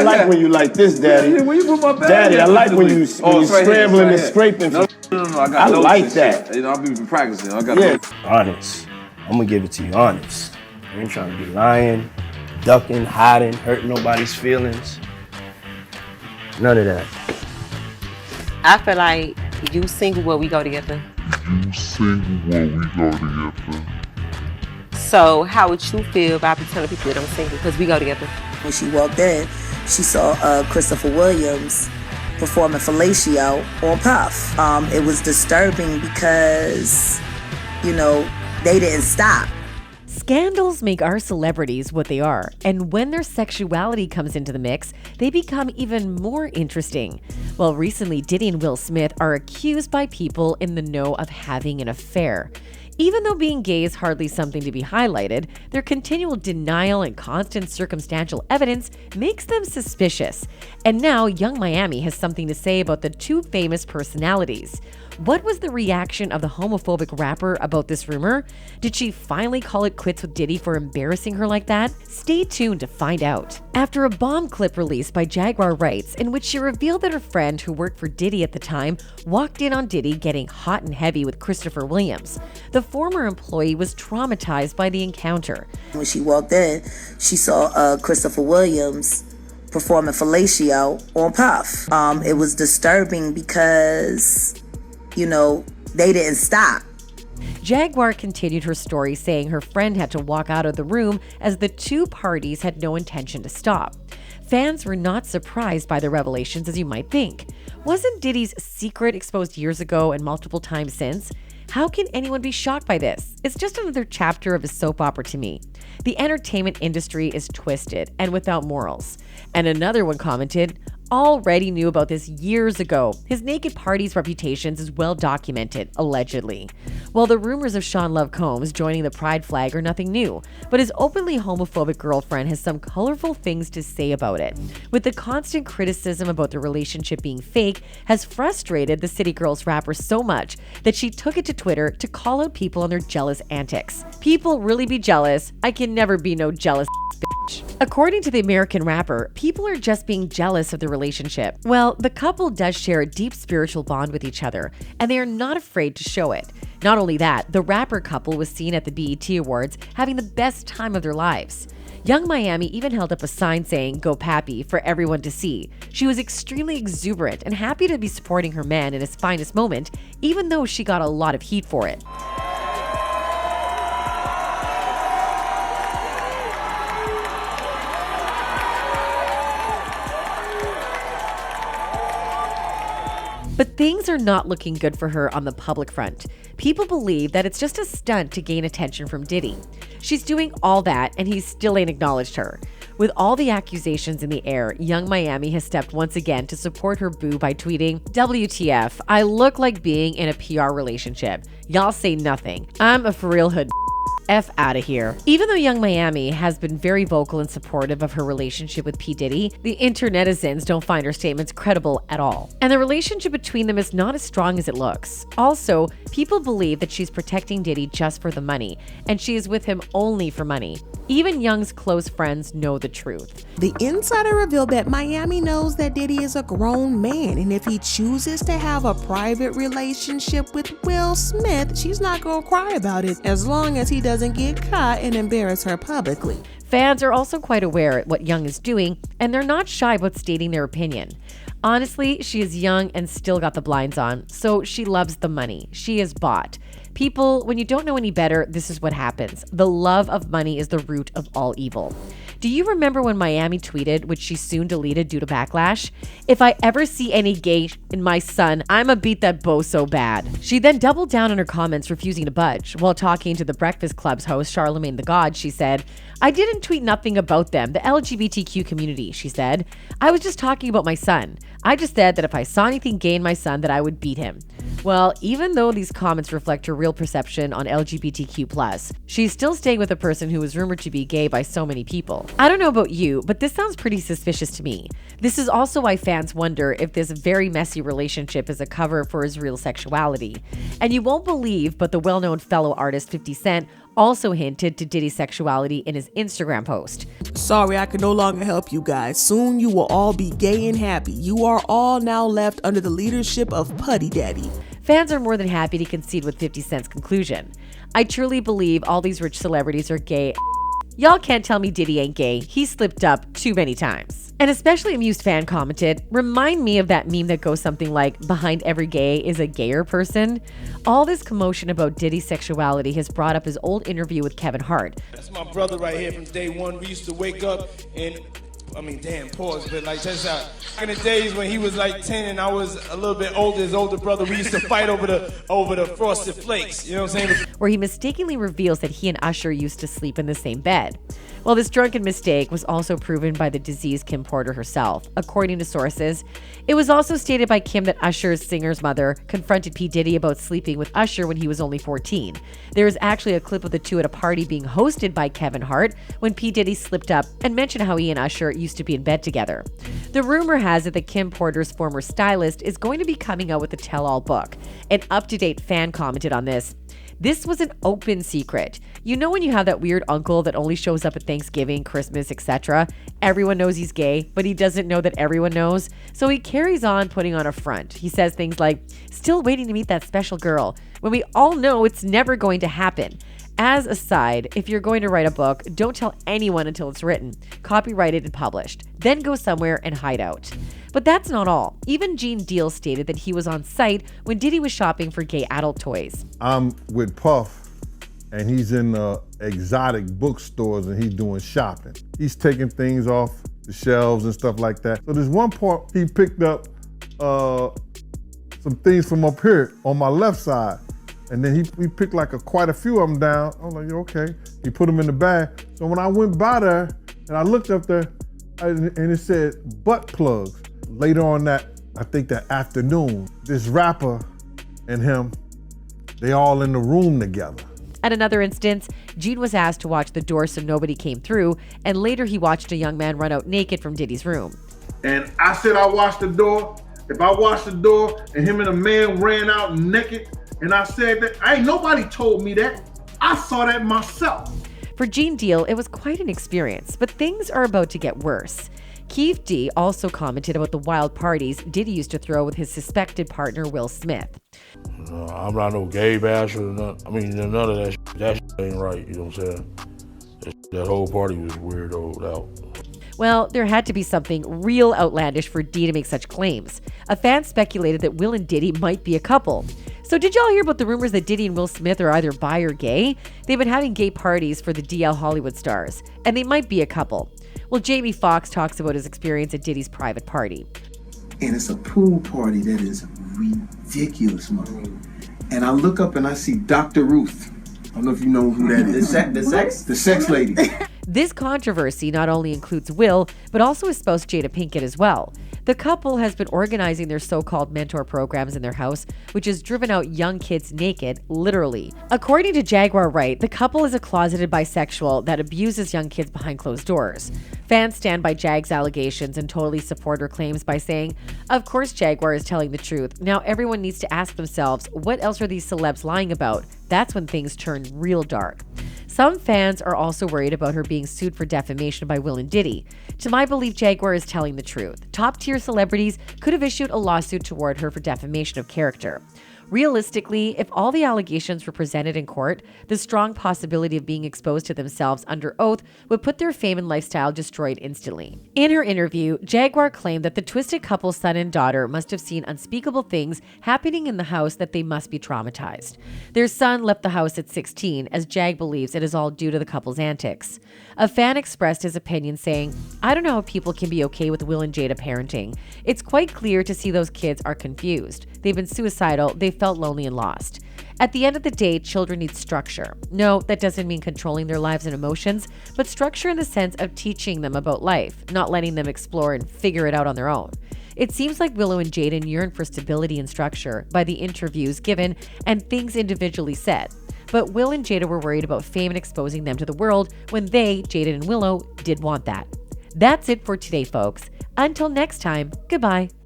I like when you like this, Daddy. Yeah, where you put my bag? Daddy, I like when you scrambling and scraping. No, I like that. You know, I've been practicing. I got honest. I'm gonna give it to you honest. I ain't trying to be lying, ducking, hiding, hurting nobody's feelings. None of that. I feel like you single where we go together. So how would you feel about me telling people that I'm single because we go together? When she walked in, she saw Christopher Williams performing fellatio on Puff. It was disturbing because, you know, they didn't stop. Scandals make our celebrities what they are, and when their sexuality comes into the mix, they become even more interesting. Well, recently, Diddy and Will Smith are accused by people in the know of having an affair. Even though being gay is hardly something to be highlighted, their continual denial and constant circumstantial evidence makes them suspicious. And now, Young Miami has something to say about the two famous personalities. What was the reaction of the homophobic rapper about this rumor? Did she finally call it quits with Diddy for embarrassing her like that? Stay tuned to find out. After a bomb clip released by Jaguar Rights, in which she revealed that her friend who worked for Diddy at the time walked in on Diddy getting hot and heavy with Christopher Williams, the former employee was traumatized by the encounter. When she walked in, she saw Christopher Williams performing fellatio on Puff. It was disturbing because, you know, they didn't stop. Jaguar continued her story, saying her friend had to walk out of the room as the two parties had no intention to stop. Fans were not surprised by the revelations as you might think. Wasn't Diddy's secret exposed years ago and multiple times since? How can anyone be shocked by this? It's just another chapter of a soap opera to me. The entertainment industry is twisted and without morals. And another one commented, already knew about this years ago. His naked parties' reputations is well documented, allegedly. While the rumors of Sean Love Combs joining the pride flag are nothing new, but his openly homophobic girlfriend has some colorful things to say about it. With the constant criticism about the relationship being fake has frustrated the City Girls rapper so much that she took it to Twitter to call out people on their jealous antics. People really be jealous. I can never be no jealous bitch. According to the American rapper, people are just being jealous of the relationship. Well, the couple does share a deep spiritual bond with each other, and they are not afraid to show it. Not only that, the rapper couple was seen at the BET Awards having the best time of their lives. Young Miami even held up a sign saying, "Go Pappy," for everyone to see. She was extremely exuberant and happy to be supporting her man in his finest moment, even though she got a lot of heat for it. But things are not looking good for her on the public front. People believe that it's just a stunt to gain attention from Diddy. She's doing all that and he still ain't acknowledged her. With all the accusations in the air, Young Miami has stepped once again to support her boo by tweeting, "WTF, I look like being in a PR relationship. Y'all say nothing. I'm a for real hood. F out of here." Even though Young Miami has been very vocal and supportive of her relationship with P. Diddy, the internetizens don't find her statements credible at all. And the relationship between them is not as strong as it looks. Also, people believe that she's protecting Diddy just for the money, and she is with him only for money. Even Young's close friends know the truth. The insider revealed that Miami knows that Diddy is a grown man, and if he chooses to have a private relationship with Will Smith, she's not gonna cry about it as long as he doesn't get caught and embarrass her publicly. Fans are also quite aware of what Young is doing, and they're not shy about stating their opinion. Honestly, she is young and still got the blinds on, so she loves the money. She is bought. People, when you don't know any better, this is what happens. The love of money is the root of all evil. Do you remember when Miami tweeted, which she soon deleted due to backlash? "If I ever see any gay in my son, I'ma beat that beau so bad." She then doubled down on her comments, refusing to budge. While talking to the Breakfast Club's host, Charlemagne the God, she said, "I didn't tweet nothing about them, the LGBTQ community," she said. "I was just talking about my son. I just said that if I saw anything gay in my son, that I would beat him." Well, even though these comments reflect her real perception on LGBTQ+, she's still staying with a person who is rumored to be gay by so many people. I don't know about you, but this sounds pretty suspicious to me. This is also why fans wonder if this very messy relationship is a cover for his real sexuality. And you won't believe, but the well-known fellow artist 50 Cent also hinted to Diddy's sexuality in his Instagram post. Sorry, I can no longer help you guys. Soon you will all be gay and happy. You are all now left under the leadership of Putty Daddy. Fans are more than happy to concede with 50 Cent's conclusion. I truly believe all these rich celebrities are gay. Y'all can't tell me Diddy ain't gay. He slipped up too many times. An especially amused fan commented, "Remind me of that meme that goes something like, behind every gay is a gayer person." All this commotion about Diddy's sexuality has brought up his old interview with Kevin Hart. That's my brother right here from day one. We used to wake up and, pause, but like, check this out. Back in the days when he was like 10 and I was a little bit older, his older brother, we used to fight over the frosted flakes, you know what I'm saying? Where he mistakenly reveals that he and Usher used to sleep in the same bed. Well, this drunken mistake was also proven by the diseased Kim Porter herself. According to sources, it was also stated by Kim that Usher's singer's mother confronted P. Diddy about sleeping with Usher when he was only 14. There is actually a clip of the two at a party being hosted by Kevin Hart when P. Diddy slipped up and mentioned how he and Usher used to be in bed together. The rumor has it that Kim Porter's former stylist is going to be coming out with a tell-all book. An up-to-date fan commented on this. "This was an open secret. You know when you have that weird uncle that only shows up at Thanksgiving, Christmas, etc.? Everyone knows he's gay, but he doesn't know that everyone knows. So he carries on putting on a front. He says things like, 'Still waiting to meet that special girl,' when we all know it's never going to happen. As a side, if you're going to write a book, don't tell anyone until it's written, copyrighted and published. Then go somewhere and hide out." But that's not all. Even Gene Deal stated that he was on site when Diddy was shopping for gay adult toys. I'm with Puff, and he's in exotic bookstores and he's doing shopping. He's taking things off the shelves and stuff like that. So there's one point he picked up some things from up here on my left side. And then he picked like quite a few of them down. I was like, okay. He put them in the bag. So when I went by there and I looked up there and it said butt plugs. Later on I think that afternoon, this rapper and him, they all in the room together. At another instance, Gene was asked to watch the door so nobody came through, and later he watched a young man run out naked from Diddy's room. And I said I watched the door. If I watched the door and him and a man ran out naked, and I said that, ain't nobody told me that. I saw that myself. For Gene Deal, it was quite an experience, but things are about to get worse. Keith D also commented about the wild parties Diddy used to throw with his suspected partner, Will Smith. I'm not no gay basher. None of that shit. That shit ain't right, you know what I'm saying? That whole party was weirdoed out. Well, there had to be something real outlandish for D to make such claims. A fan speculated that Will and Diddy might be a couple. So did y'all hear about the rumors that Diddy and Will Smith are either bi or gay? They've been having gay parties for the DL Hollywood stars, and they might be a couple. Well, Jamie Foxx talks about his experience at Diddy's private party. And it's a pool party that is ridiculous, man. And I look up and I see Dr. Ruth. I don't know if you know who that is. The sex lady. This controversy not only includes Will, but also his spouse Jada Pinkett as well. The couple has been organizing their so-called mentor programs in their house, which has driven out young kids naked, literally. According to Jaguar Wright, the couple is a closeted bisexual that abuses young kids behind closed doors. Fans stand by Jag's allegations and totally support her claims by saying, "Of course Jaguar is telling the truth. Now everyone needs to ask themselves, what else are these celebs lying about? That's when things turn real dark." Some fans are also worried about her being sued for defamation by Will and Diddy. To my belief, Jaguar is telling the truth. Top-tier celebrities could have issued a lawsuit toward her for defamation of character. Realistically, if all the allegations were presented in court, the strong possibility of being exposed to themselves under oath would put their fame and lifestyle destroyed instantly. In her interview, Jaguar claimed that the twisted couple's son and daughter must have seen unspeakable things happening in the house that they must be traumatized. Their son left the house at 16, as Jag believes it is all due to the couple's antics. A fan expressed his opinion saying, "I don't know how people can be okay with Will and Jada parenting. It's quite clear to see those kids are confused. They've been suicidal, they felt lonely and lost. At the end of the day, children need structure. No, that doesn't mean controlling their lives and emotions, but structure in the sense of teaching them about life, not letting them explore and figure it out on their own." It seems like Willow and Jaden yearn for stability and structure by the interviews given and things individually said. But Will and Jada were worried about fame and exposing them to the world when they, Jaden and Willow, did want that. That's it for today, folks. Until next time, goodbye.